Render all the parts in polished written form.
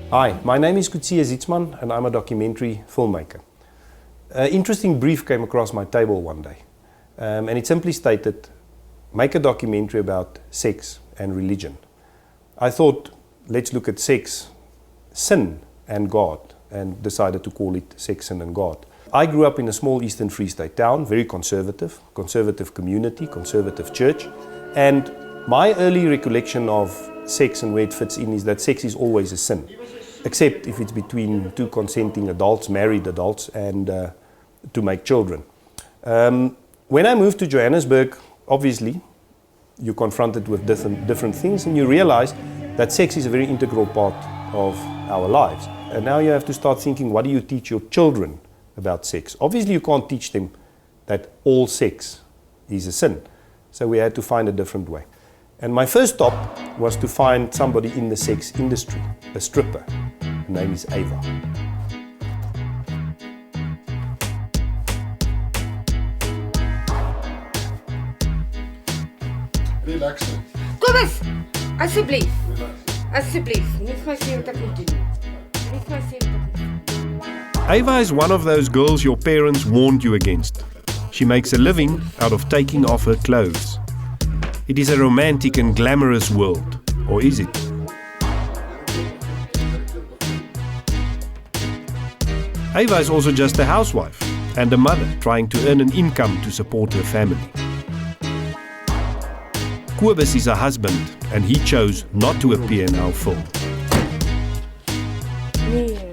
Hi, my name is Kutsia Zitzman and I'm a documentary filmmaker. An interesting brief came across my table one day and it simply stated, make a documentary about sex and religion. I thought, let's look at sex, sin and God, and decided to call it Sex, Sin and God. I grew up in a small Eastern Free State town, very conservative community, conservative church, and my early recollection of sex and where it fits in is that sex is always a sin, except if it's between two consenting adults, married adults, and to make children. When I moved to Johannesburg, obviously, you're confronted with different things and you realize that sex is a very integral part of our lives. And now you have to start thinking, what do you teach your children about sex? Obviously, you can't teach them that all sex is a sin. So we had to find a different way. And my first stop was to find somebody in the sex industry, a stripper. Her name is Ava. Relaxen. Kobus, asseblief. Asseblief, nie vir my sê wat ek moet doen. Nie vir my sê wat ek moet doen. Ava is one of those girls your parents warned you against. She makes a living out of taking off her clothes. It is a romantic and glamorous world, or is it? Ava is also just a housewife and a mother trying to earn an income to support her family. Kobus is her husband and he chose not to appear in our film. Nee.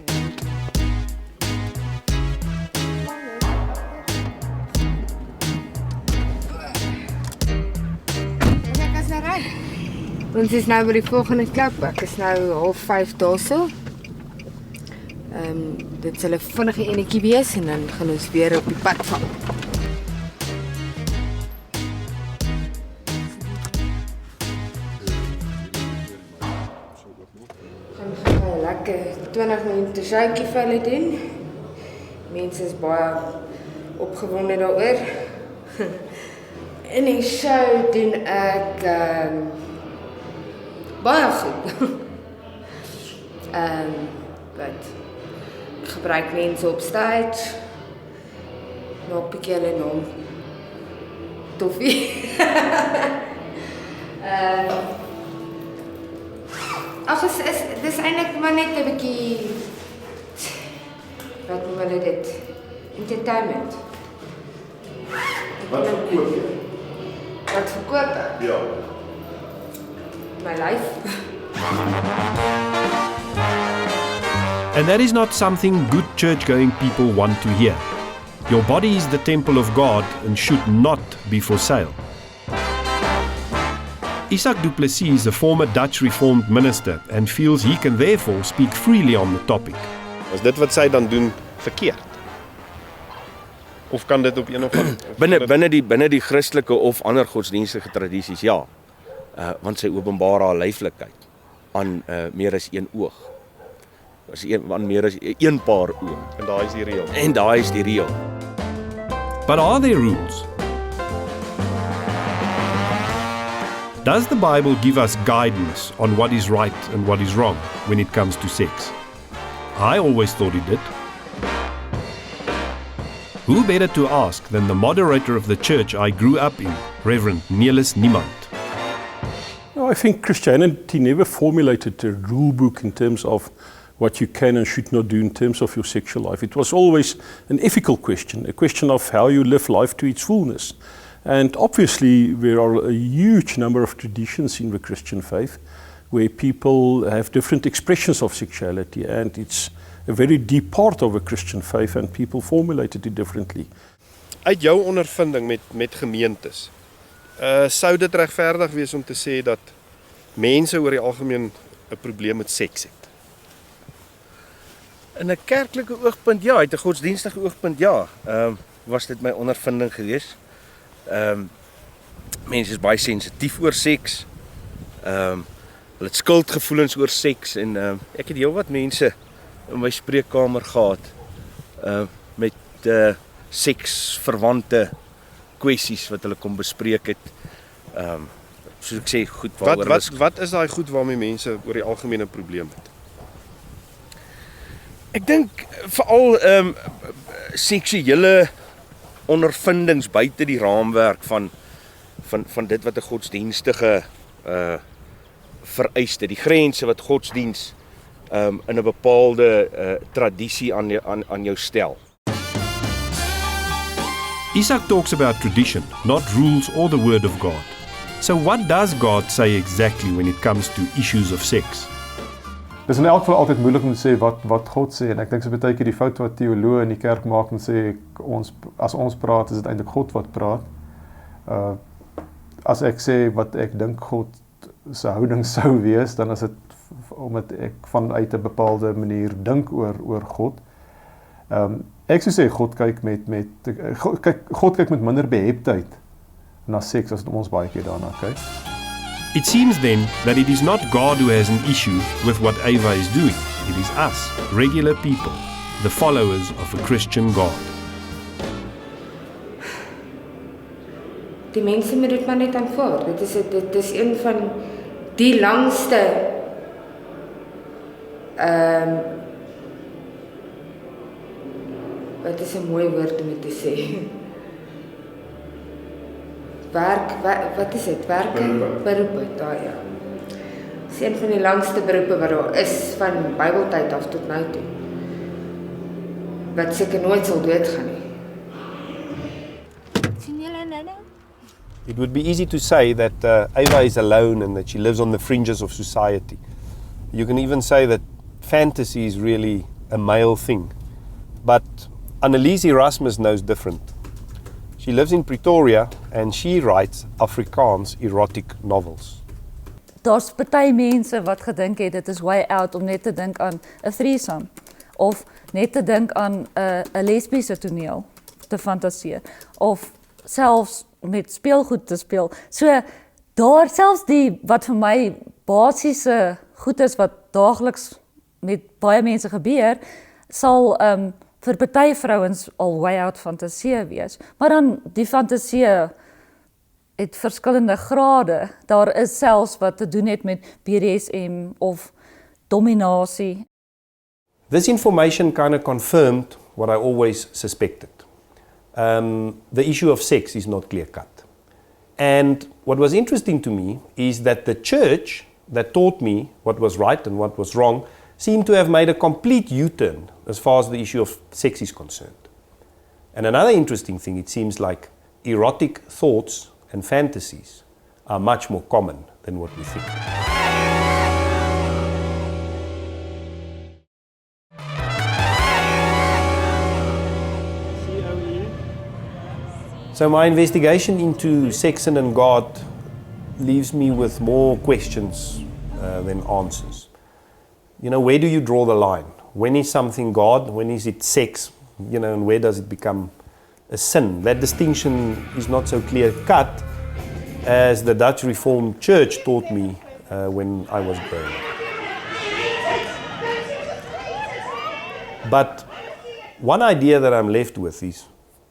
Ons is nou by die volgende klap. Ek is nou 4:30 daarso. Dit sal 'n vinnige enetjie wees en dan gaan ons weer op die pad val. Gaan 'n lekker 20 minute showtjie vir hulle doen. Mense is baie opgewonde daaroor. In die show doen ek baie goed. Wat gebruik mense op stage. Maak bietjie hulle naam toffie. Dis eintlik maar net 'n bietjie wat noem hulle dit? Entertainment. Wat verkoop jy? Wat verkoop ek? Ja. My life. And that is not something good church-going people want to hear. Your body is the temple of God and should not be for sale. Isak Du Plessis is a former Dutch Reformed minister and feels he can therefore speak freely on the topic. Is dit wat sy dan doen verkeerd? Of kan dit op een of ander binne die Christelike of ander godsdienstige tradisies, ja. Want sy openbaar haar lyflikheid aan meer as een oog. Aan meer as een paar oë. En daai is die reël. En daai is die reël. But are there rules? Does the Bible give us guidance on what is right and what is wrong when it comes to sex? I always thought it did. Who better to ask than the moderator of the church I grew up in, Reverend Neelis Niemand? No, I think Christianity never formulated a rule book in terms of what you can and should not do in terms of your sexual life. It was always an ethical question, a question of how you live life to its fullness. And obviously there are a huge number of traditions in the Christian faith where people have different expressions of sexuality, and it's a very deep part of a Christian faith and people formulated it differently. Uit jou ondervinding met gemeentes, sou dit regverdig wees om te sê dat mense oor die algemeen 'n probleem met seks het? In 'n kerklike oogpunt ja, uit 'n godsdienstige oogpunt ja. Was dit my ondervinding gewees. Mense is baie sensitief oor seks. Hulle het skuldgevoelens oor seks en ek het heelwat mense in my spreekkamer gehad met seksverwante kwessies wat hulle kom bespreek het. Soos ek sê, goed waaroor Wat is daai goed waarmee mense oor die algemeen 'n probleem het? Ek dink veral seksuele ondervindings buite die raamwerk van dit wat 'n godsdienstige vereiste, die grense wat godsdiens in 'n bepaalde tradisie aan jou stel. Isaac talks about tradition, not rules or the word of God. So what does God say exactly when it comes to issues of sex? Dis in elk geval altyd moeilik om te sê wat God sê, en ek dink so baie keer die fout wat teoloë in die kerk maak en sê as ons praat is dit eintlik God wat praat. As ek sê wat ek dink God se houding sou wees, dan is dit omdat ek vanuit 'n bepaalde manier dink oor God. Ek sou sê God kyk met minder beheptheid na seks as ons baie keer daarna kyk. It seems then that it is not God who has an issue with what Ava is doing. It is us, regular people, the followers of a Christian God. Die mense moet dit maar net aanvaar. Dit is een van die langste wat is 'n mooi woord om te sê? Wat is dit? Beroepe, daar ja. Dit is een van die langste beroepe wat daar is van Bybeltyd af tot nou toe. Wat seker nooit sal doodgaan nie. Sien julle nou? It would be easy to say that Ava is alone and that she lives on the fringes of society. You can even say that fantasy is really a male thing. But Annelies Erasmus knows different. She lives in Pretoria and she writes Afrikaans erotic novels. Daar's party mense wat gedink het dit is way out om net te dink aan 'n threesome of net te dink aan 'n lesbiese toneel te fantaseer of selfs met speelgoed te speel. So daar selfs die wat vir my basiese goed is wat daagliks met baie mense gebeur, sal vir party vrouens al way out fantasie wees. Maar dan die fantasie het verskillende grade. Daar is selfs wat te doen het met BDSM of dominasie. This information kind of confirmed what I always suspected. The issue of sex is not clear-cut. And what was interesting to me is that the church that taught me what was right and what was wrong seemed to have made a complete U-turn as far as the issue of sex is concerned. And another interesting thing, it seems like erotic thoughts and fantasies are much more common than what we think. So my investigation into sex and God leaves me with more questions than answers. You know, where do you draw the line? When is something God? When is it sex? You know, and where does it become a sin? That distinction is not so clear-cut as the Dutch Reformed Church taught me when I was growing up. But one idea that I'm left with is,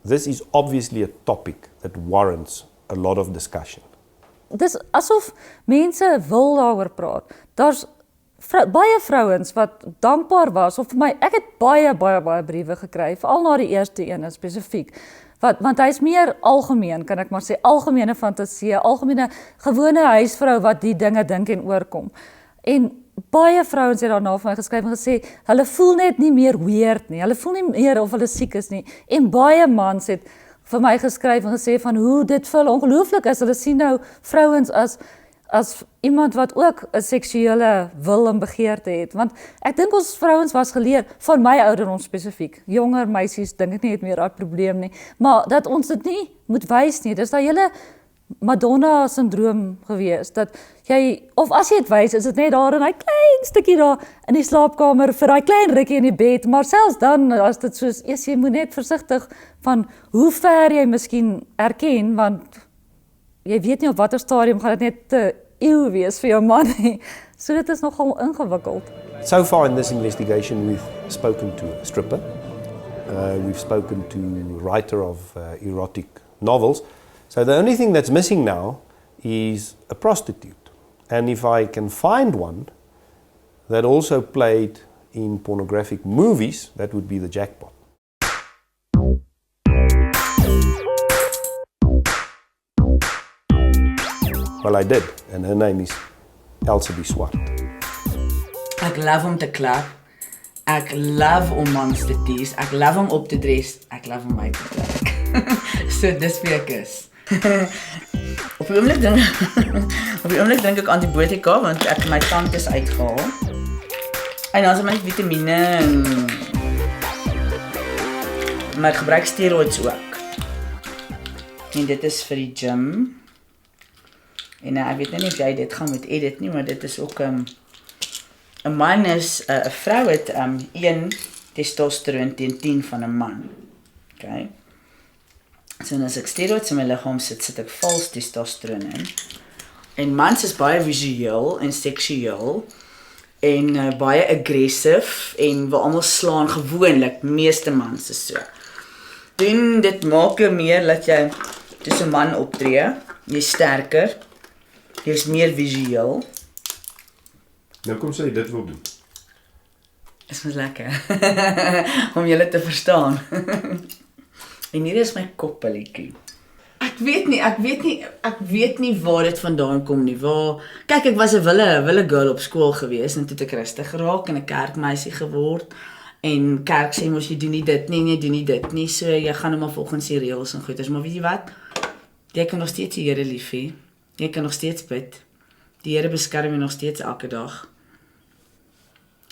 this is obviously a topic that warrants a lot of discussion. Dis asof mense wil daaroor praat. Daar's baie vrouens wat dankbaar was, of vir my, ek het baie briewe gekry, veral na die eerste een spesifiek, want hy is meer algemeen, kan ek maar sê, algemene fantasie, algemene gewone huisvrou wat die dinge dink en oorkom. En baie vrouens het daarna vir my geskryf en gesê, hulle voel net nie meer weird nie, hulle voel nie meer of hulle siek is nie, en baie mans het vir my geskryf en gesê van hoe dit vir hulle ongelooflik is, hulle sien nou vrouens as iemand wat ook 'n seksuele wil en begeerte het, want ek dink ons vrouens was geleer, van my ouderdom spesifiek, jonger meisies dink ek nie het meer daai probleem nie, maar dat ons dit nie moet wys nie, dis daai hele Madonna-syndroom gewees, dat jy, of as jy het wys, is dit net daar in hy klein stukkie daar in die slaapkamer, vir daai klein rukkie in die bed, maar selfs dan, as dit soos, jy moet net versigtig van hoe ver jy miskien erken, want jy weet nie op watter stadium gaan dit net te eeuw wees vir jou man nie. So dit is nogal ingewikkeld. So far in this investigation we've spoken to a stripper, we've spoken to a writer of erotic novels, so the only thing that's missing now is a prostitute. And if I can find one that also played in pornographic movies, that would be the jackpot. Well, I did, and her name is Elsie Swart. Ek love om te klap. Ek love om mans te tease. Ek love om op te dress. Ek love om my te trek. So dis wie ek is. Op die oomblik drink ek antibiotika want ek my tand is uitgehaal. En dan is my vitamiene en maar ek gebruik steroids ook. En dit is vir die gym. En ek weet nie of jy dit gaan moet edit nie, maar dit is ook 'n man is 'n vrou het 1 testosteron teen 10 van 'n man. Okay. So as ek steroids in my liggaam sit ek vals testosteron in. En mans is baie visueel en seksueel en baie aggressief en wil almal slaan gewoonlik, meeste mans is so. Dit maak meer dat jy tussen 'n man optree, jy's sterker, jy's meer visueel. Nou kom sy dit wil doen. Is mos lekker om julle te verstaan. En hier is my koppelletjie. Ek weet nie waar dit vandaan kom nie. Kyk, ek was 'n wille girl op skool gewees en toe het ek rustig geraak en 'n kerkmeisie geword. En kerk sê mos jy doen nie dit nie, jy doen nie dit nie. So jy gaan nou maar volgens die reëls en goeders, maar weet jy wat? Jy kan nog steeds die Here lief hê. Jy kan nog steeds bid. Die Here beskerm jou nog steeds elke dag.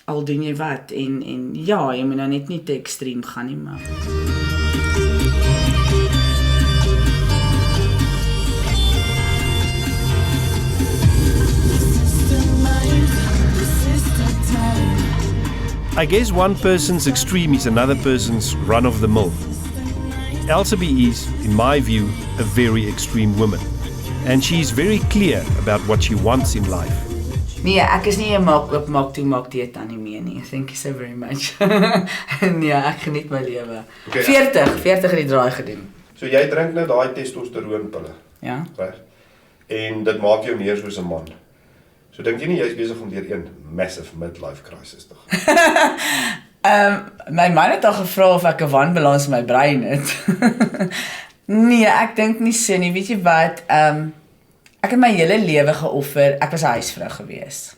Al doen jy wat en ja, jy moet nou net nie te ekstreem gaan nie, maar I guess one person's extreme is another person's run-of-the-mill. Elsie is, in my view, a very extreme woman. And she is very clear about what she wants in life. nee, ek is nie 'n maak toe tannie meer nie. Thank you so very much. Nee, ek geniet my lewe. Okay. 40 het die draai gedoen. So jy drink nou daai testosteroonpille, Ja. reg? En dit maak jou meer soos 'n man. So dink jy nie jy's besig om deur 'n massive midlife crisis te gaan? My man het al gevra of ek 'n wanbalans in my brein het. Nee, ek dink nie so nie. Weet jy wat? Ek het my hele lewe geoffer. Ek was 'n huisvrou gewees.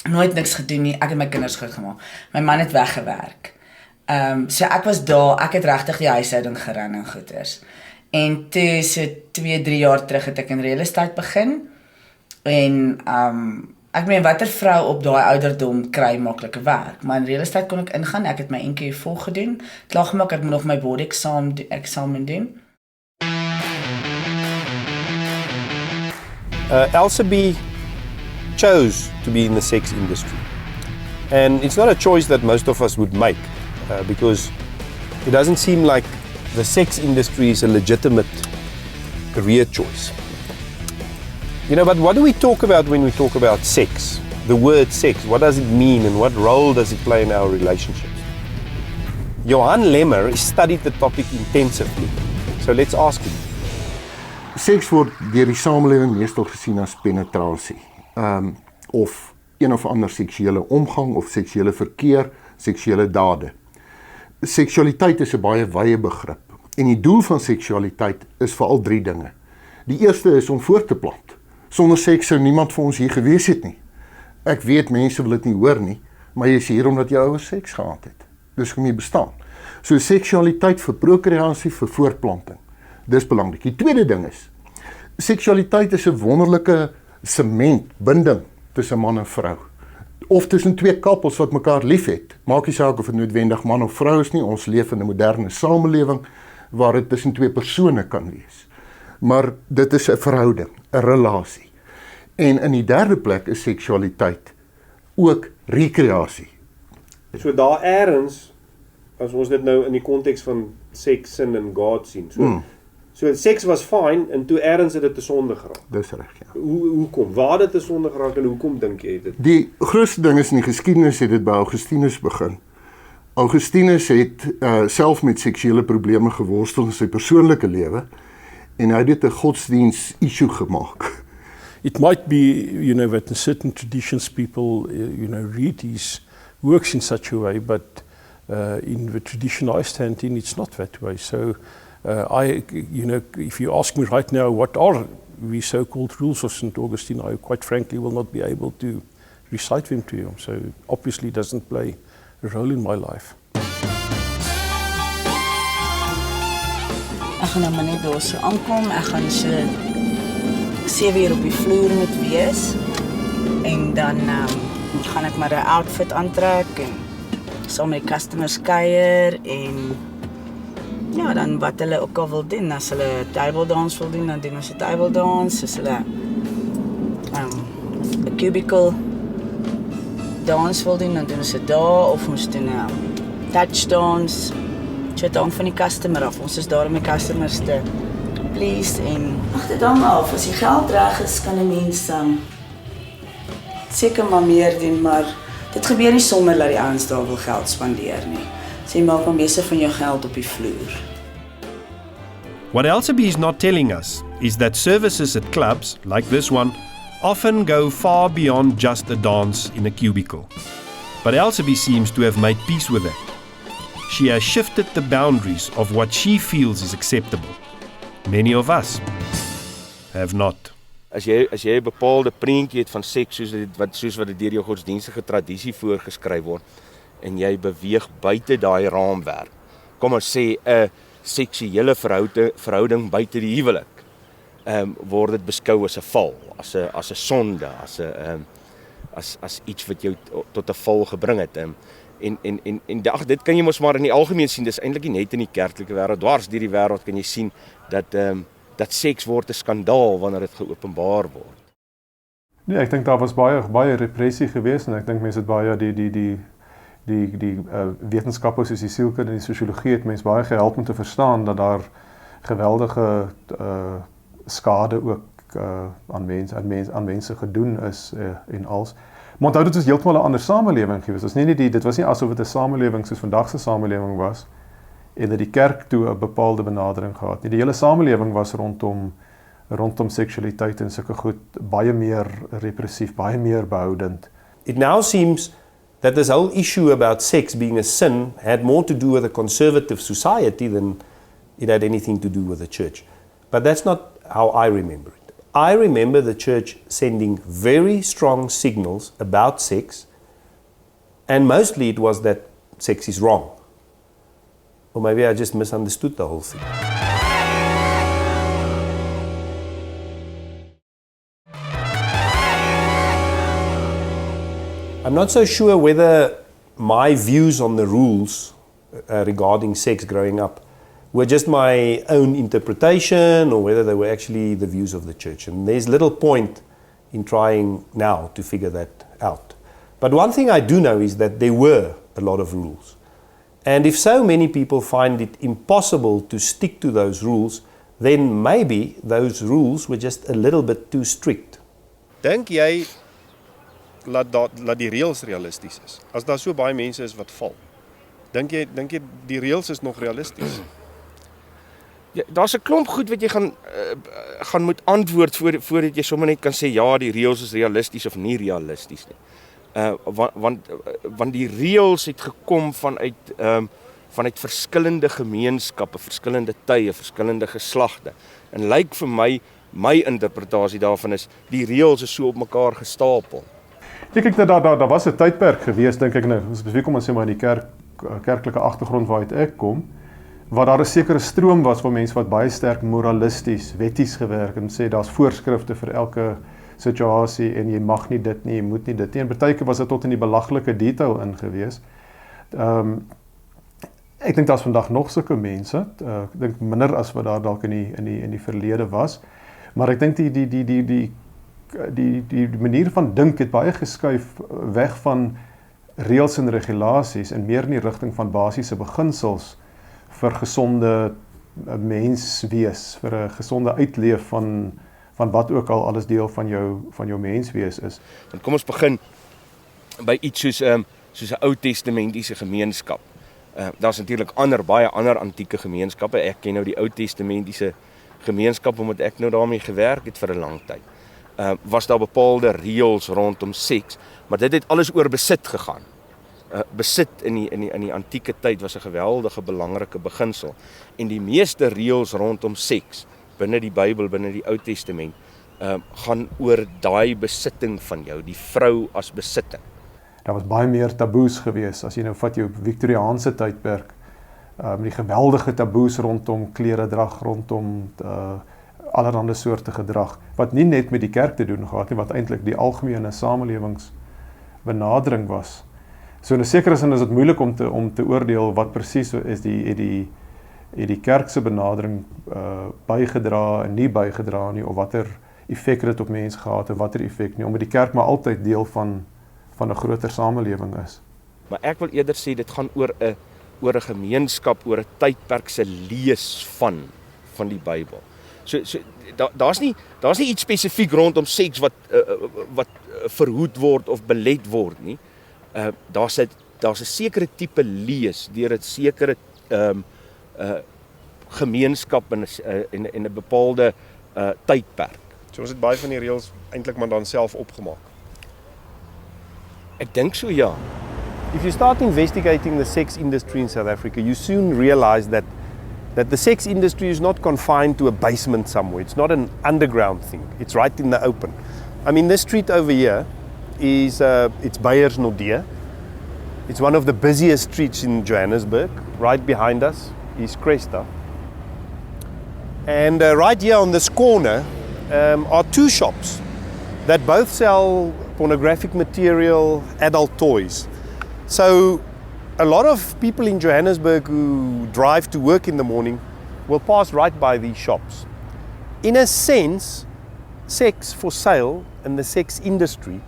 Nooit niks gedoen nie. Ek het my kinders grootgemaak. My man het weggewerk. So ek was daar. Ek het regtig die huishouding geran en goeders. En toe so 2-3 jaar terug het ek in real estate begin. En ek meen watter vrou op daai ouderdom kry maklike werk. Maar in real estate kon ek ingaan. Ek het my NQ vol gedoen. Klaar gemaak, ek moet nog my board eksamen doen. Elsie chose to be in the sex industry. And it's not a choice that most of us would make because it doesn't seem like the sex industry is a legitimate career choice. You know, but what do we talk about when we talk about sex? The word sex, what does it mean and what role does it play in our relationships? Johan Lemmer studied the topic intensively. So let's ask him. Seks word deur die samelewing meestal gesien as penetrasie, of een of ander seksuele omgang of seksuele verkeer, seksuele dade. Seksualiteit is 'n baie wye begrip en die doel van seksualiteit is veral 3 dinge. Die eerste is om voort te plant. Sonder seks sou niemand vir ons hier gewees het nie. Ek weet mense wil dit nie hoor nie, maar jy is hier omdat jy ouers seks gehad het. Dis hoe jy bestaan. So seksualiteit vir prokreasie, vir voortplanting. Dis belangrik. Die tweede ding is, seksualiteit is 'n wonderlike sement, binding tussen man en vrou. Of tussen 2 koppels wat mekaar lief het. Maak nie saak of dit noodwendig man of vrou is nie, ons leef in 'n moderne samelewing waar dit tussen 2 persone kan wees. Maar dit is 'n verhouding, 'n relasie. En in die derde plek is seksualiteit ook rekreasie. So daar eers, as ons dit nou in die konteks van seks, sin en God sien. So seks was fyn en toe eers het dit 'n sonde geraak. Dis reg, ja. Hoekom? Waar het dit 'n sonde geraak en hoekom dink jy dit? Die grootste ding is in die geskiedenis het dit by Augustinus begin. Augustinus het self met seksuele probleme geworstel in sy persoonlike lewe en hy het dit 'n godsdiens issue gemaak. It might be, that in certain traditions people, read these works in such a way, but in the tradition I stand in, it's not that way. So if you ask me right now, what are the so-called rules of St. Augustine, I quite frankly will not be able to recite them to you. So obviously it doesn't play a role in my life. Ek gaan nou maar net daar so aankom, ek gaan so 7 uur op die vloer moet wees en dan gaan ek maar 'n outfit aantrek en saam met die customers kuier en ja, dan wat hulle ook al wil doen, as hulle table dance wil doen, dan doen ons 'n table dance, as hulle 'n cubicle dance wil doen, dan doen ons dit daar, of ons doen 'n touch dance. So dan van die customer af. Ons is daar om die customers te please en ag dit hang af. As die geld reg is, kan 'n mens seker maar meer doen, maar dit gebeur nie sonder dat die ouens daar wil geld spandeer nie. So jy maak maar meeste van jou geld op die vloer. What Elsabe is not telling us is that services at clubs like this one often go far beyond just a dance in a cubicle. But Elsabe seems to have made peace with that. She has shifted the boundaries of what she feels is acceptable. Many of us have not. As jy 'n bepaalde prentjie het van seks soos wat dit deur jou godsdienstige tradisie voorgeskryf word en jy beweeg buite daai raamwerk. Kom ons sê 'n seksuele verhouding buite die huwelik. Word dit beskou as 'n val, as 'n sonde, as iets wat jou tot 'n val gebring het. En dit kan jy mos maar in die algemeen sien, dis eintlik nie net in die kerklike wêreld, dwars deur die wêreld kan jy sien dat seks word 'n skandaal wanneer dit geopenbaar word. Nee, ek dink daar was baie repressie geweest en ek dink mense het baie die wetenskappe soos die sielkunde en die sosiologie het mense baie gehelp om te verstaan dat daar geweldige skade ook aan mense gedoen is en als. Maar onthou dit was heeltemal 'n ander samelewing geweest. Dit was nie asof dit 'n samelewing soos vandag se samelewing was en dat die kerk toe 'n bepaalde benadering gehad het. Die hele samelewing was rondom seksualiteit en sulke goed baie meer repressief, baie meer behoudend. It now seems that this whole issue about sex being a sin had more to do with a conservative society than it had anything to do with the church. But that's not how I remember it. I remember the church sending very strong signals about sex, and mostly it was that sex is wrong. Or maybe I just misunderstood the whole thing. I'm not so sure whether my views on the rules regarding sex growing up were just my own interpretation or whether they were actually the views of the church. And there's little point in trying now to figure that out. But one thing I do know is that there were a lot of rules. And if so many people find it impossible to stick to those rules, then maybe those rules were just a little bit too strict. Dink jy laat die reëls realisties is? As daar so baie mense is wat val, dink jy die reëls is nog realisties? Ja, daar's 'n klomp goed wat jy gaan moet antwoord voordat jy sommer net kan sê ja, die reëls is realisties of nie realisties nie. Want die reëls het gekom vanuit verskillende gemeenskappe, verskillende tye, verskillende geslagte. En lyk vir my interpretasie daarvan is die reëls is so op mekaar gestapel. Ek dink dat daar was 'n tydperk gewees, dink ek nou, spesifiek kom ons sê maar in die kerklike agtergrond waaruit ek kom, waar daar 'n sekere stroom was van mense wat baie sterk moralisties, wetties gewerk en sê daar's voorskrifte vir elke situasie en jy mag nie dit nie, jy moet nie dit nie. En partykeer was dit tot in die belaglike detail ingewees. Ek dink daar's vandag nog sulke mense. Ek dink minder as wat daar dalk in die verlede was. Maar ek dink die manier van dink het baie geskuif weg van reëls en regulasies en meer in die rigting van basiese beginsels vir gesonde menswees, vir 'n gesonde uitleef van wat ook al alles deel van jou menswees is. En kom ons begin by iets soos 'n Ou Testamentiese gemeenskap. Daar's natuurlik baie ander antieke gemeenskappe. Ek ken nou die Ou Testamentiese gemeenskap omdat ek nou daarmee gewerk het vir 'n lang tyd. Was daar bepaalde reëls rondom seks, maar dit het alles oor besit gegaan. besit in die antieke tyd was 'n geweldige belangrike beginsel. En die meeste reëls rondom seks binne die Bybel, binne die Ou Testament, gaan oor daai besitting van jou, die vrou as besitting. Daar was baie meer taboes gewees, as jy nou vat jou Victoriaanse tydperk, die geweldige taboes rondom kleredrag, rondom allerhande soorte gedrag, wat nie net met die kerk te doen gehad nie, wat eintlik die algemene samelewingsbenadering was. So in 'n sekere sin is dit moeilik om te oordeel wat presies is die kerk se benadering bygedra en nie bygedra nie, of watter effek dit op mense gehad en watter effek nie, omdat die kerk maar altyd deel van 'n groter samelewing is. Maar ek wil eerder sê dit gaan oor 'n gemeenskap, oor 'n tydperk se lees van die Bybel. So daar's nie iets spesifiek rondom seks wat verhoed word of belet word nie. Daar's 'n sekere tipe lees deur 'n sekere gemeenskap en 'n bepaalde tydperk. So ons het baie van die reëls eintlik maar dan self opgemaak. Ek dink so, ja. If you start investigating the sex industry in South Africa, you soon realize that the sex industry is not confined to a basement somewhere. It's not an underground thing. It's right in the open. I mean, this street over here is it's Beyersnodde. It's one of the busiest streets in Johannesburg. Right behind us is Cresta. And right here on this corner are two shops that both sell pornographic material, adult toys. So a lot of people in Johannesburg who drive to work in the morning will pass right by these shops. In a sense, sex for sale and the sex industry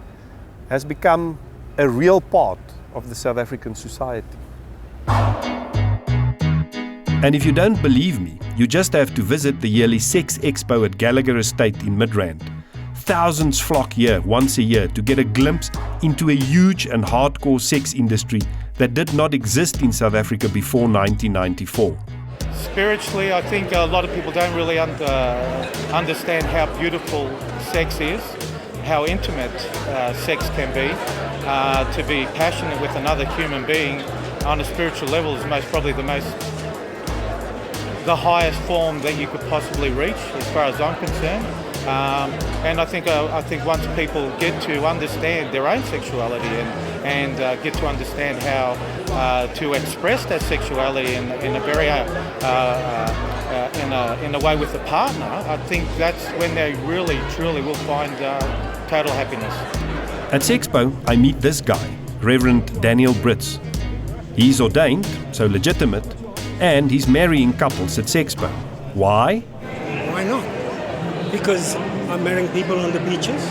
has become a real part of the South African society. And if you don't believe me, you just have to visit the yearly Sex Expo at Gallagher Estate in Midrand. Thousands flock here once a year to get a glimpse into a huge and hardcore sex industry that did not exist in South Africa before 1994. Spiritually, I think a lot of people don't really understand how beautiful sex is, how intimate sex can be. To be passionate with another human being on a spiritual level is probably the highest form that you could possibly reach, as far as I'm concerned. And I think once people get to understand their own sexuality and get to understand how to express that sexuality in a very in a way with a partner, I think that's when they really truly will find total happiness. At Sexpo, I meet this guy, Reverend Daniel Brits. He's ordained, so legitimate, and he's marrying couples at Sexpo. Why? Why not? Because I'm marrying people on the beaches,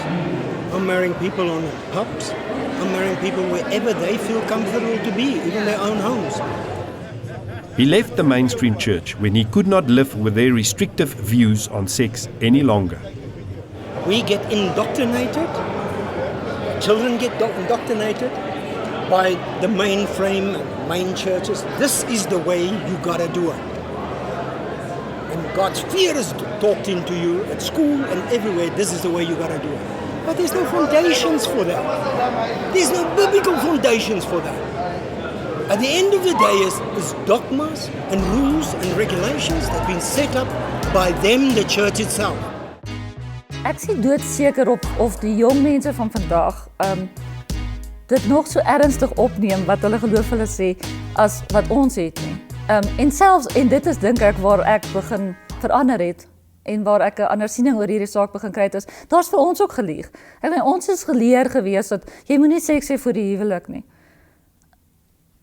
I'm marrying people on pubs, I'm marrying people wherever they feel comfortable to be, even their own homes. He left the mainstream church when he could not live with their restrictive views on sex any longer. We get indoctrinated, children get indoctrinated by the mainframe, main churches. This is the way you gotta do it. And God's fear is talked into you at school and everywhere. This is the way you gotta do it. But there's no foundations for that. There's no biblical foundations for that. At the end of the day is dogmas and rules and regulations that have been set up by them, the church itself. Ek sien doodseker op of die jong mense van vandag dit nog so ernstig opneem wat hulle geloof hulle sê as wat ons het nie. En dit is dink ek waar ek begin verander het en waar ek 'n ander siening oor hierdie saak begin kry het is, daar's vir ons ook gelieg. Ek meen ons is geleer gewees dat jy moenie seks hê voor die huwelik nie.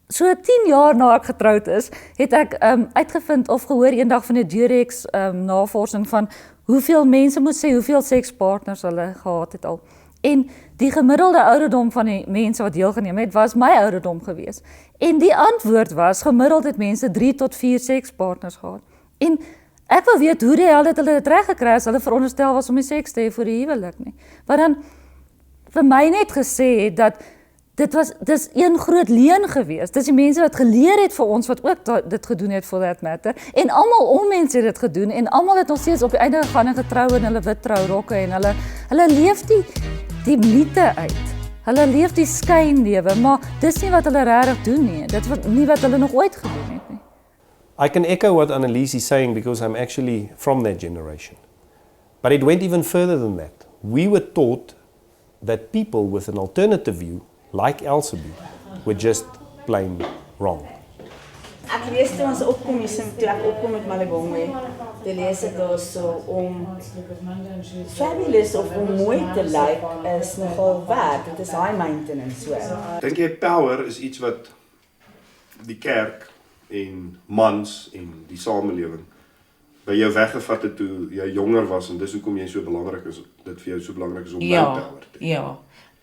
So 10 jaar na ek getroud is, het ek uitgevind of gehoor eendag van die Durex navorsing van hoeveel mense moet sê hoeveel sekspartners hulle gehad het al. En die gemiddelde ouderdom van die mense wat deelgeneem het, was my ouderdom gewees. En die antwoord was, gemiddeld het mense 3 tot 4 sekspartners gehad. En ek wil weet hoe die hel het hulle dit reg gekry as hulle veronderstel was om die seks te hê voor die huwelik nie. Wat dan vir my net gesê het dat dis een groot leuen gewees. Dis die mense wat geleer het vir ons wat ook dit gedoen het for that matter. En almal om mense het dit gedoen en almal het nog steeds op die einde gegaan en getrou in hulle wit trourokke en hulle leef die mite uit Hulle leef die skynlewe, maar dis nie wat hulle regtig doen nie. Dit wat nie wat hulle nog ooit gedoen het nie. I can echo what Annelies is saying because I'm actually from that generation. But it went even further than that. We were taught that people with an alternative view, like Elsabie, were just plain wrong. Ek lees toe ons opkom hier, toe ek opkom met Malibongwe, toe lees ek daar so om fabulous of om mooi te lyk is nogal werk. Dit is high maintenance so. Dink jy power is iets wat die kerk en mans en die samelewing by jou weggevat het toe jy jonger was en dis hoekom jy so belangrik is, dit vir jou so belangrik is om Ja, power te hê? ja.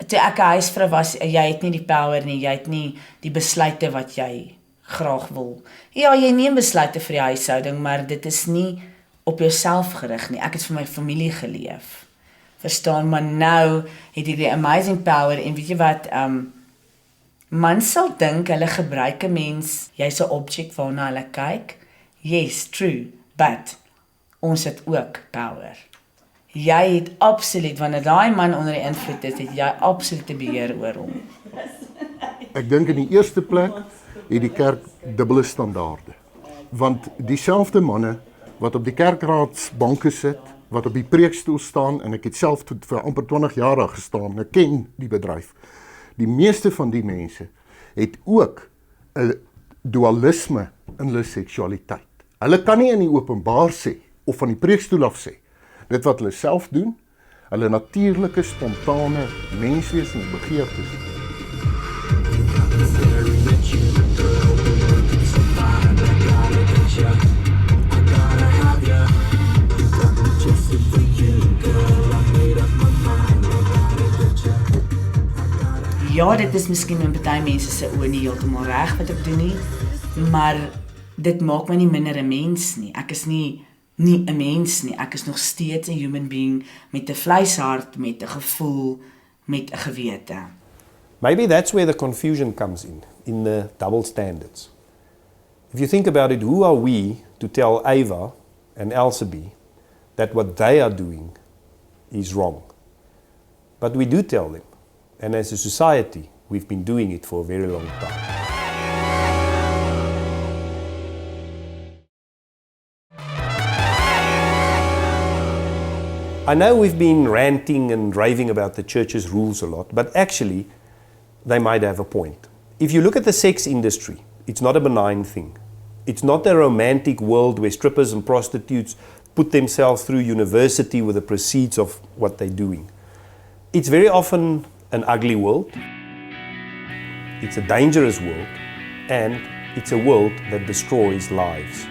Toe ek 'n huisvrou was, jy het nie die power nie, jy het nie die besluite wat jy graag wil. Ja, jy neem besluite vir die huishouding, maar dit is nie op jouself gerig nie. Ek het vir my familie geleef. Verstaan, maar nou het jy die amazing power en weet jy wat, mans sal dink hulle gebruik 'n mens, jy's 'n objek waarna hulle kyk. Yes, true, but ons het ook power. Jy het absoluut, wanneer daai man onder die invloed is, het jy absolute beheer oor hom. Ek dink in die eerste plek het die kerk dubbele standaarde. Want dieselfde manne wat op die kerkraadsbanke sit, wat op die preekstoel staan, en ek het self vir amper 20 jaar daar gestaan, ek ken die bedryf. Die meeste van die mense het ook 'n dualisme in hulle seksualiteit. Hulle kan nie in die openbaar sê, of van die preekstoel af sê, dit wat hulle self doen, hulle natuurlike, spontane menswees en begeertes. Ja, dit is miskien in party mense se oë nie heeltemal reg wat ek doen nie, maar dit maak my nie minder 'n mens nie. Ek is nie 'n mens nie. Ek is nog steeds 'n human being met 'n vleishart, met 'n gevoel, met 'n gewete. Maybe that's where the confusion comes in the double standards. If you think about it, who are we to tell Ava and Elsabie that what they are doing is wrong? But we do tell them. And as a society, we've been doing it for a very long time. I know we've been ranting and raving about the church's rules a lot, but actually, they might have a point. If you look at the sex industry, it's not a benign thing. It's not a romantic world where strippers and prostitutes put themselves through university with the proceeds of what they're doing. It's very often an ugly world, it's a dangerous world, and it's a world that destroys lives.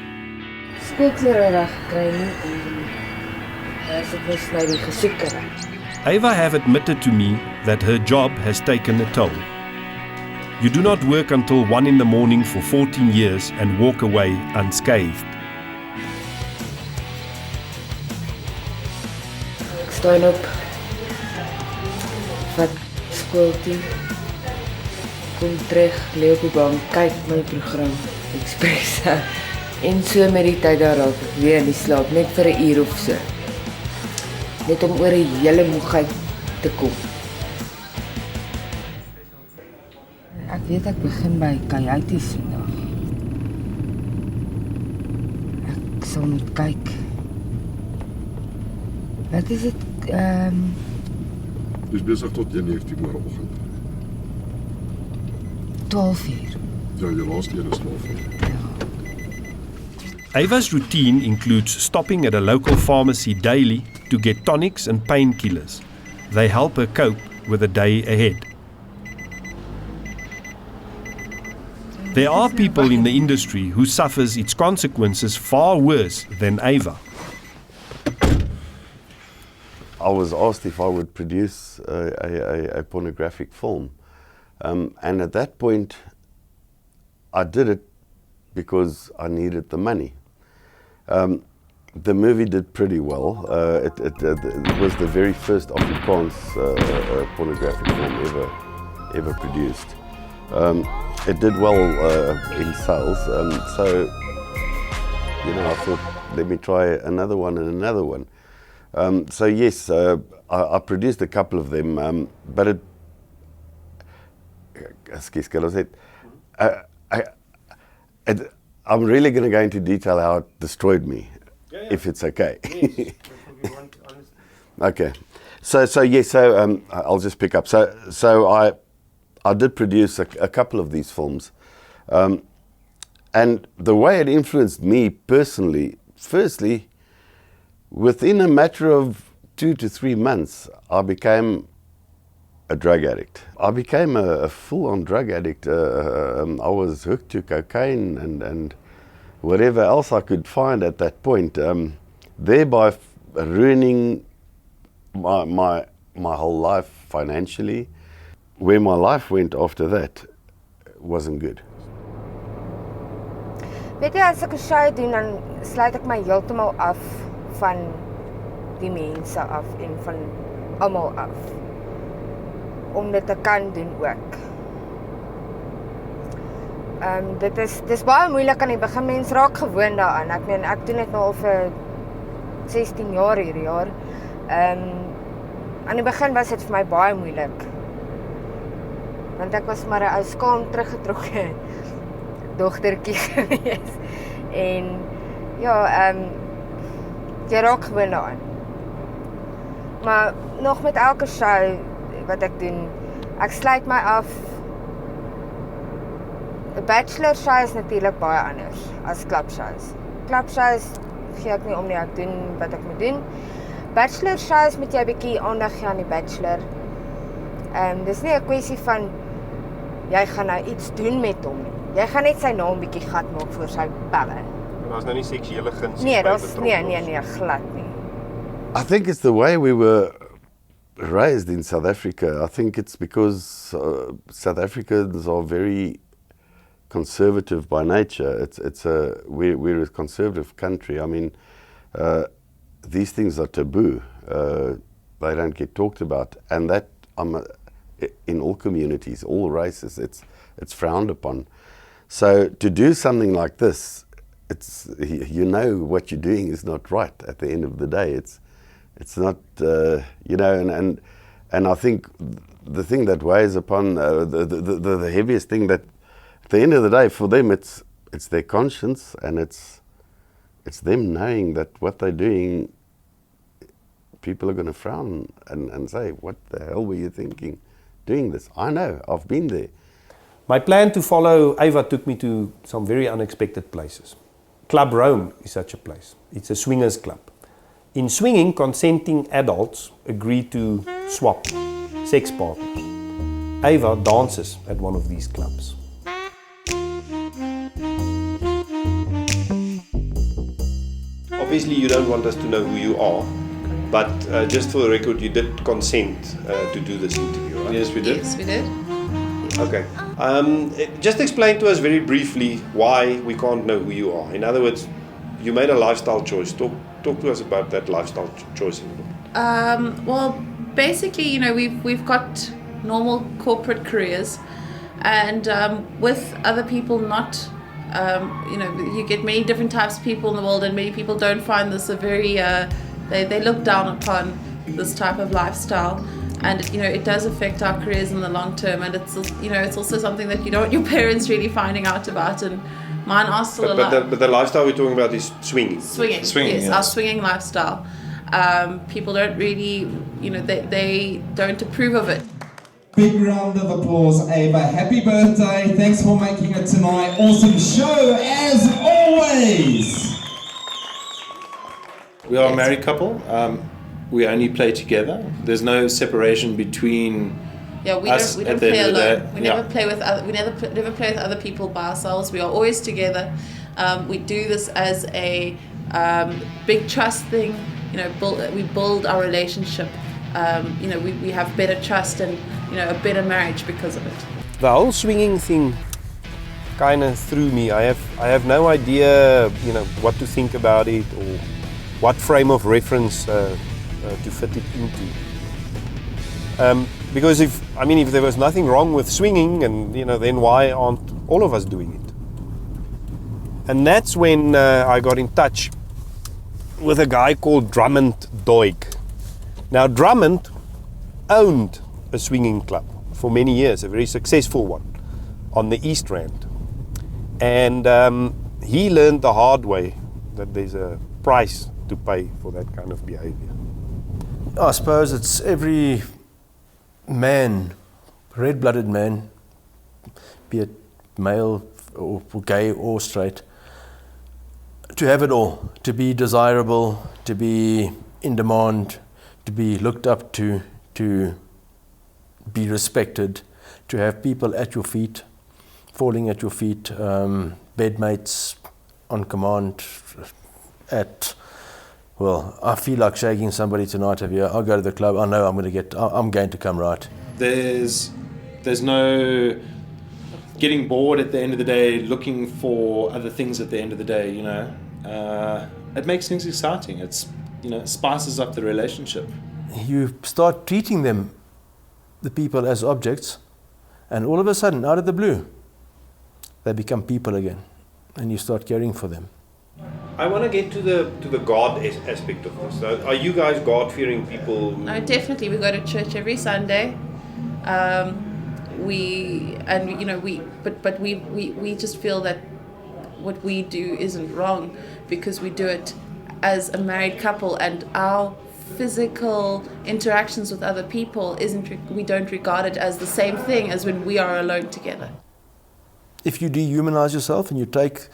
Skoolklere reg kry nie en dit was nou die gesoekere. Ava have admitted to me that her job has taken a toll. You do not work until 1 in the morning for 14 years and walk away unscathed. Ek staan op, vat skool toe, kom terug, lê op die bank, kyk my program, Express, en so met die tyd daar raak ek weer in die slaap, net vir 'n uur of so. Net om oor 'n hele moegheid te kom. Ek weet ek begin by Coyotes vandag. Ek sal moet kyk. Wat is dit? Dis besig tot 1:19 môreoggend. 12:00. Ja, jou laaste een is 12:00. Ava's routine includes stopping at a local pharmacy daily to get tonics and painkillers. They help her cope with the day ahead. There are people in the industry who suffers its consequences far worse than Ava. I was asked if I would produce a pornographic film. And at that point, I did it because I needed the money. The movie did pretty well. It was the very first Afrikaans pornographic film ever produced. It did well in sales, so you know, I thought, let me try another one and another one. So yes, I produced a couple of them, but Ekskuus, kan ons net I'm really going to go into detail how it destroyed me, if it's okay. Yes. Okay. So I'll just pick up. So I did produce a couple of these films, and the way it influenced me personally, firstly, within a matter of 2 to 3 months, I became a drug addict. I became a full-on drug addict. I was hooked to cocaine and whatever else I could find at that point, thereby ruining my whole life financially. Where my life went after that wasn't good. Weet jy, as ek 'n show doen, dan sluit ek my heeltemal af van die mense af en van almal af. Om dit te kan doen ook. Dis baie moeilik aan die begin. Mens raak gewoond daaraan. Ek meen, ek doen dit nou al vir 16 jaar hierdie jaar. Aan die begin was dit vir my baie moeilik. Want ek was maar 'n ou skaam teruggetrokke dogtertjie gewees. En ja, jy raak gewoond daaraan. Maar nog met elke show wat ek doen, ek sluit my af. 'n bachelor show is natuurlik baie anders as klapshows. Klapshows gee ek nie om nie, ek doen wat ek moet doen. Bachelor shows moet jy 'n bietjie aandag gee aan die bachelor. Dis nie 'n kwessie van jy gaan nou iets doen met hom nie. Jy gaan net sy naam bietjie gat maak voor sy pelle. Daar's nou nie seksuele guns nee, nee, glad nie. I think it's the way we were raised in South Africa. I think it's because South Africans are very conservative by nature. We're a conservative country. I mean, these things are taboo. They don't get talked about, and that in all communities, all races, it's frowned upon. So to do something like this, you know what you're doing is not right. At the end of the day, it's not and I think the thing that weighs upon the heaviest thing that at the end of the day for them it's their conscience, and it's them knowing that what they're doing, people are going to frown and say, what the hell were you thinking doing this? I know, I've been there. My plan to follow Ava took me to some very unexpected places. Club Rome is such a place. It's a swingers club. In swinging, consenting adults agree to swap sex partners. Ava dances at one of these clubs. Obviously, you don't want us to know who you are, but just for the record, you did consent to do this interview, right? Yes, we did. Yes, we did. Okay. Just explain to us very briefly why we can't know who you are. In other words, you made a lifestyle choice. Talk to us about that lifestyle choice a little bit. Well, basically, we've got normal corporate careers, and with other people not, you get many different types of people in the world, and many people don't find this a very, they look down upon this type of lifestyle. And it does affect our careers in the long term, and it's also something that you don't want your parents really finding out about. And mine are still alive. But the lifestyle we're talking about is swinging. Swinging, yes. Our swinging lifestyle. People don't really, they don't approve of it. Big round of applause, Ava. Happy birthday. Thanks for making it tonight. Awesome show, as always. We are a married couple. We only play together. There's no separation between us we don't at the play end of the alone. day. We never play with other. We never play with other people by ourselves. We are always together. We do this as a big trust thing. We build our relationship. We have better trust and a better marriage because of it. The whole swinging thing kind of threw me. I have no idea, what to think about it or what frame of reference to fit it into. Because if there was nothing wrong with swinging, and then why aren't all of us doing it? And that's when I got in touch with a guy called Drummond Doig. Now Drummond owned a swinging club for many years, a very successful one, on the East Rand. And he learned the hard way that there's a price to pay for that kind of behavior. I suppose it's every man, red-blooded man, be it male or gay or straight, to have it all, to be desirable, to be in demand, to be looked up to be respected, to have people at your feet, falling at your feet, bedmates on command at, well, I feel like shaking somebody tonight over here. I'll go to the club, I know I'm going to come right. There's no getting bored at the end of the day, looking for other things at the end of the day, you know. It makes things exciting. It's, you know, spices up the relationship. You start treating them, the people, as objects, and all of a sudden, out of the blue, they become people again, and you start caring for them. I want to get to the God aspect of this. Are you guys God-fearing people? No, definitely. We go to church every Sunday. We just feel that what we do isn't wrong because we do it as a married couple, and our physical interactions with other people we don't regard it as the same thing as when we are alone together. If you dehumanize yourself and you take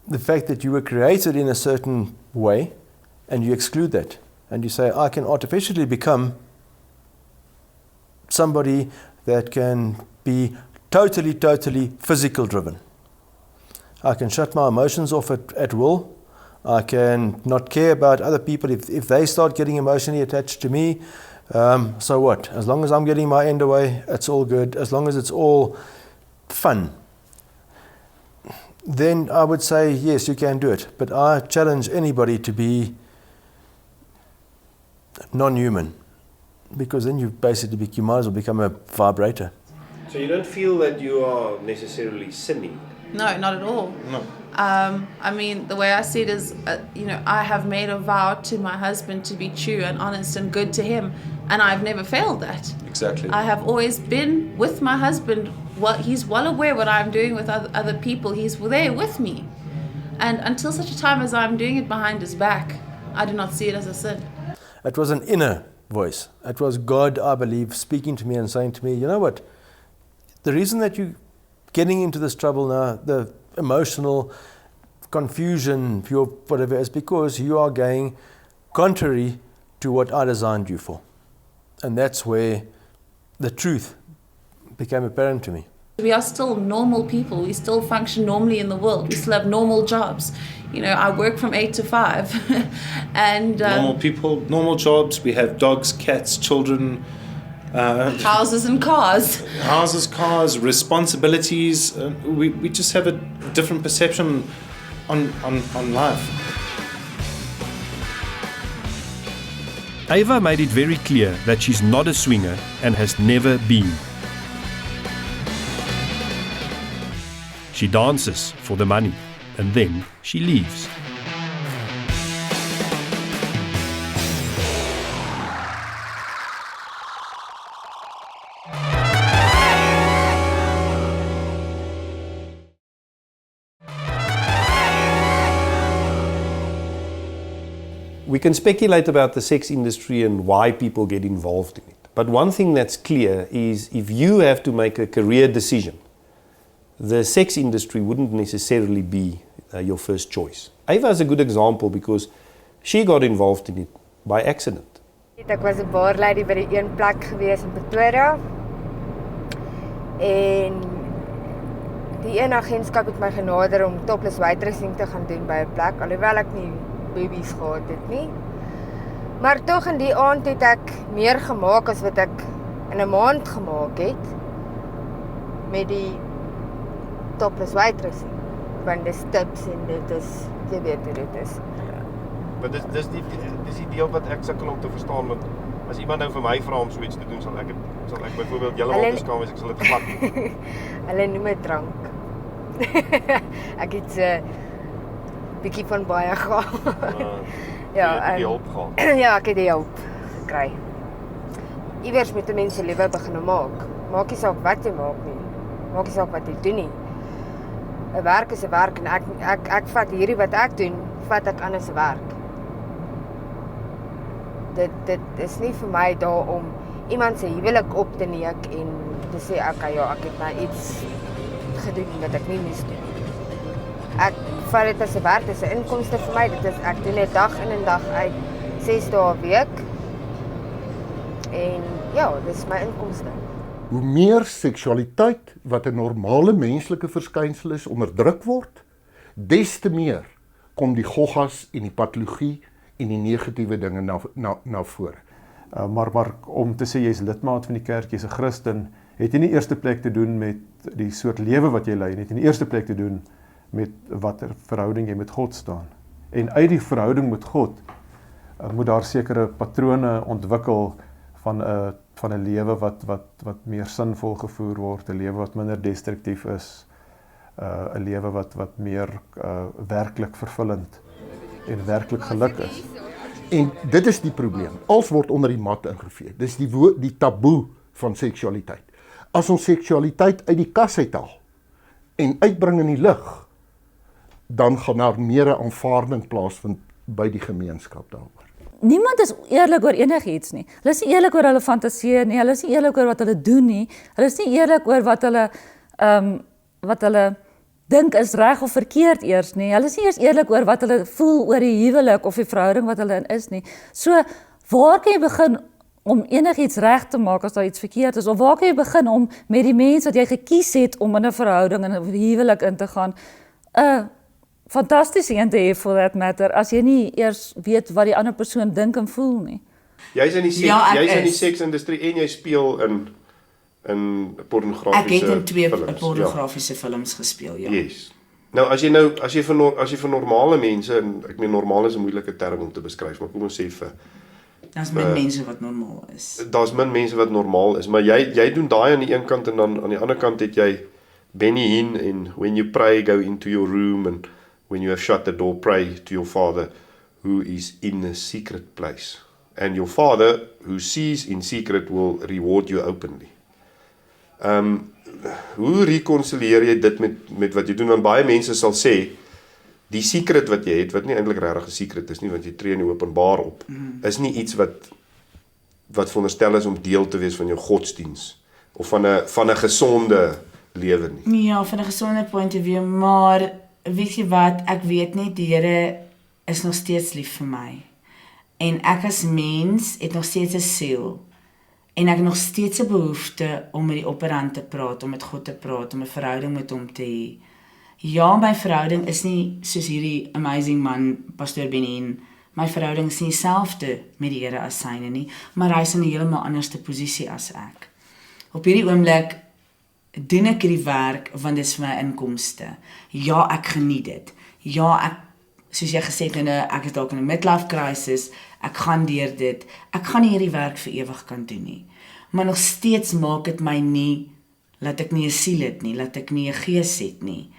the fact that you were created in a certain way and you exclude that and you say, I can artificially become somebody that can be totally physical driven. I can shut my emotions off at will. I can not care about other people. If they start getting emotionally attached to me, so what? As long as I'm getting my end away, it's all good. As long as it's all fun, then I would say, yes, you can do it. But I challenge anybody to be non-human, because then you might as well become a vibrator. So you don't feel that you are necessarily sinning? No, not at all. No. I mean, the way I see it is, I have made a vow to my husband to be true and honest and good to him, and I've never failed that. Exactly. I have always been with my husband. Well, he's well aware what I'm doing with other people. He's there with me. And until such a time as I'm doing it behind his back, I do not see it as a sin. It was an inner voice. It was God, I believe, speaking to me and saying to me, you know what? The reason that you're getting into this trouble now, the emotional confusion, whatever, is because you are going contrary to what I designed you for. And that's where the truth became apparent to me. We are still normal people. We still function normally in the world. We still have normal jobs. I work from 8 to 5. And normal people, normal jobs. We have dogs, cats, children. Houses and cars. Houses, cars, responsibilities. We just have a different perception on life. Ava made it very clear that she's not a swinger and has never been. She dances for the money and then she leaves. We can speculate about the sex industry and why people get involved in it. But one thing that's clear is if you have to make a career decision, the sex industry wouldn't necessarily be your first choice. Ava is a good example because she got involved in it by accident. Ek was 'n bar lady by die een plek gewees in Pretoria. En die een agentskap het my genader om topless waitressing te gaan doen by 'n plek, alhoewel ek nie babies gehad het nie. Maar tog in die aand het ek meer gemaak as wat ek in 'n maand gemaak het met die topless waitressing. Want dis tips en dit is, jy weet hoe dit is. Maar dis die deel wat ek sukkel om te verstaan, want as iemand nou vir my vra om so iets te doen, sal ek byvoorbeeld heeltemal beskaam wees, ek sal dit glad nie. Hulle noem dit drank. Ek het bietjie van baie gehad. Ja, ek het die hulp gehad. Ja, ek het die hulp gekry. iewers met 'n mens se lewe begin maak. Maak nie saak wat jy maak nie. Maak nie saak wat jy doen nie. 'n Werk is 'n werk en ek vat hierdie wat ek doen, vat ek anders werk. Dit is nie vir my daar om iemand se huwelik op te neek en te sê okay, ja, ek het nou iets gedoen wat ek nie moes doen. Ek vat dit as 'n werk, dit is 'n inkomste vir my. Dit is ek doen dit dag in en dag uit 6 dae 'n week. En ja, dis my inkomste. Hoe meer seksualiteit wat 'n normale menslike verskynsel is onderdruk word, des te meer kom die goggas en die patologie en die negatiewe dinge na vore. Maar om te sê jy's lidmaat van die kerk, jy's 'n Christen, het jy nie eerste plek te doen met die soort lewe wat jy lei nie, het jy nie eerste plek te doen met watter verhouding jy met God staan. En uit die verhouding met God moet daar sekere patrone ontwikkel van 'n lewe wat meer sinvol gevoer word, 'n lewe wat minder destruktief is, 'n lewe wat meer werklik vervullend en werklik geluk is. En dit is die probleem. Alles word onder die mat ingevee. Dis die taboe van seksualiteit. As ons seksualiteit uit die kas uithaal en uitbring in die lig, dan gaan daar meer aanvaarding plaasvind by die gemeenskap daaroor. Niemand is eerlik oor enigiets nie. Hulle is nie eerlik oor hulle fantasieë nie, hulle is nie eerlik oor wat hulle doen nie, hulle is nie eerlik oor wat hulle dink is reg of verkeerd eers nie. Hulle is nie eers eerlik oor wat hulle voel oor die huwelik of die verhouding wat hulle in is nie. So, waar kan jy begin om enigiets reg te maak as daar iets verkeerd is? Of waar kan jy begin om met die mens wat jy gekies het om in 'n verhouding en 'n huwelik in te gaan, 'n fantastiese een te hê for that matter, as jy nie eers weet wat die ander persoon dink en voel nie. Jy's in die seksindustrie en jy speel in pornografiese Ek het in 2 films, pornografiese films gespeel, ja. Yes. Nou as jy vir normale mense, en ek meen normaal is 'n moeilike term om te beskryf, maar kom ons sê daar's min mense wat normaal is. Daar's min mense wat normaal is, maar jy doen daai aan die een kant en dan aan die ander kant het jy Benny Hinn en when you pray go into your room and when you have shut the door pray to your father who is in a secret place and your father who sees in secret will reward you openly. Hoe reconcilieer jy dit met wat jy doen? Want baie mense sal sê die secret wat jy het, wat nie eintlik regtig 'n secret is nie, want jy tree in die openbaar op, is nie iets wat veronderstel is om deel te wees van jou godsdiens of van 'n gesonde lewe nie. Ja, van 'n gesonde point of view, maar weet jy wat, ek weet net die Here is nog steeds lief vir my. En ek as mens het nog steeds 'n siel. En ek het nog steeds 'n behoefte om met die opperhand te praat, om met God te praat, om 'n verhouding met hom te hê. Ja, my verhouding is nie soos hierdie amazing man, Pastoor Benin. My verhouding is nie dieselfde met die Here as syne nie, maar hy is in 'n heeltemal anderste posisie as ek. Op hierdie oomblik doen ek hierdie werk want dit is vir my inkomste. Ja, ek geniet dit. Ja, ek, soos jy gesê het, ek is dalk in 'n midlife crisis, ek gaan deur dit. Ek gaan nie hierdie werk vir ewig kan doen nie. Maar nog steeds maak dit my nie, laat ek nie 'n siel het nie, laat ek nie 'n gees het nie.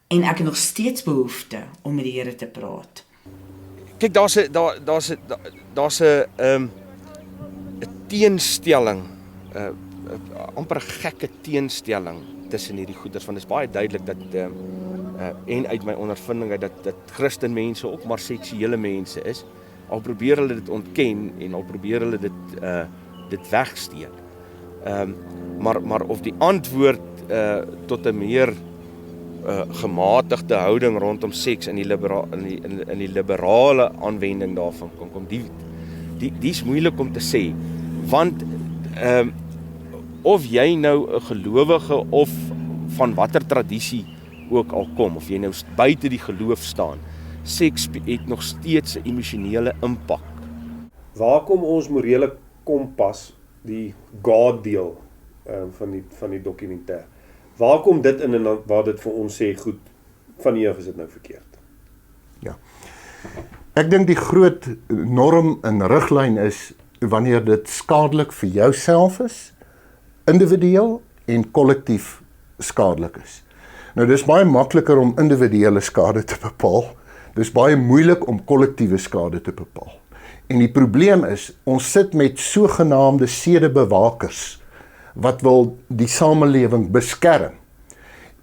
En ek het nog steeds behoefte om met die Here te praat. Kyk, daar's 'n teenstelling, amper 'n gekke teenstelling tussen hierdie goeders, want dit is baie duidelik dat en uit my ondervinding uit dat Christenmense ook maar seksuele mense is. Al probeer hulle dit ontken en al probeer hulle dit wegsteek. Maar of die antwoord tot 'n meer gematigde houding rondom seks in die liberale aanwending daarvan kom, dis moeilik om te sê, want of jy nou 'n gelowige of van watter tradisie ook al kom, of jy nou buite die geloof staan, seks het nog steeds 'n emosionele impak. Waar kom ons morele kompas, die God deel van die dokumentêr? Waar kom dit in en waar dit vir ons sê, goed, van die jeug is dit nou verkeerd? Ja. Ek dink die groot norm en riglyn is wanneer dit skadelik vir jouself is, individueel en kollektief skadelik is. Nou dis baie makliker om individuele skade te bepaal. Dis baie moeilik om kollektiewe skade te bepaal. En die probleem is, ons sit met sogenaamde sedebewakers wat wil die samelewing beskerm.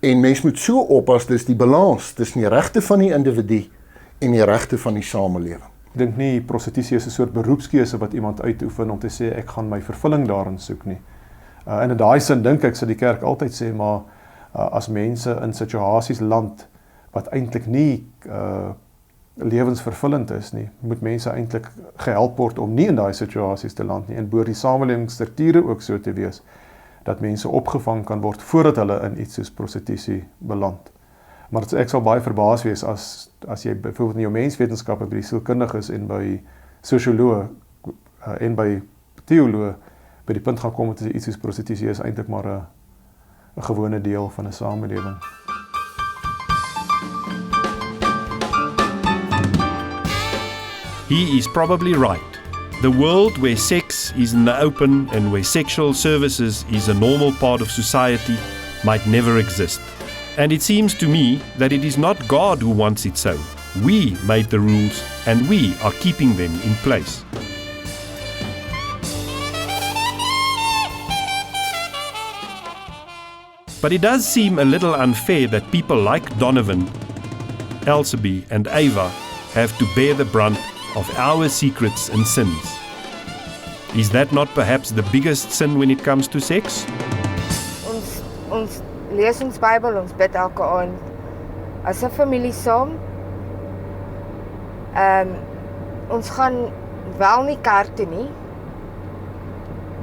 En mens moet so oppas, dis die balans tussen die regte van die individu en die regte van die samelewing. Ek dink nie prostitusie is 'n soort beroepskeuse wat iemand uitoefen om te sê ek gaan my vervulling daarin soek nie. En in daai sin dink ek sal die kerk altyd sê, maar as mense in situasies land wat eintlik nie lewensvervullend is nie, moet mense eintlik gehelp word om nie in daai situasies te land nie, en behoort die samelewingsstrukture ook so te wees dat mense opgevang kan word voordat hulle in iets soos prostitusie beland. Maar ek sal baie verbaas wees as jy byvoorbeeld in jou menswetenskappe by die sielkundiges en by sosioloë en by teoloë by die punt gaan kom dat iets soos prostitusie is eintlik maar 'n gewone deel van 'n samelewing. He is probably right. The world where sex is in the open and where sexual services is a normal part of society might never exist. And it seems to me that it is not God who wants it so. We made the rules and we are keeping them in place. But it does seem a little unfair that people like Donovan, Elsaby and Ava have to bear the brunt of our secrets and sins. Is that not perhaps the biggest sin when it comes to sex? Ons lees ons Bybel, ons bid elke aand as 'n familie saam. Ons gaan wel nie kerk toe nie,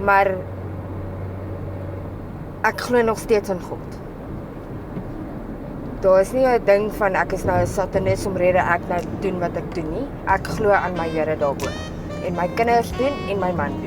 maar ek glo nog steeds in God. Daar is nie 'n ding van ek is nou 'n satanis omrede ek nou doen wat ek doen nie. Ek glo aan my Here daarbo. En my kinders doen en my man doen.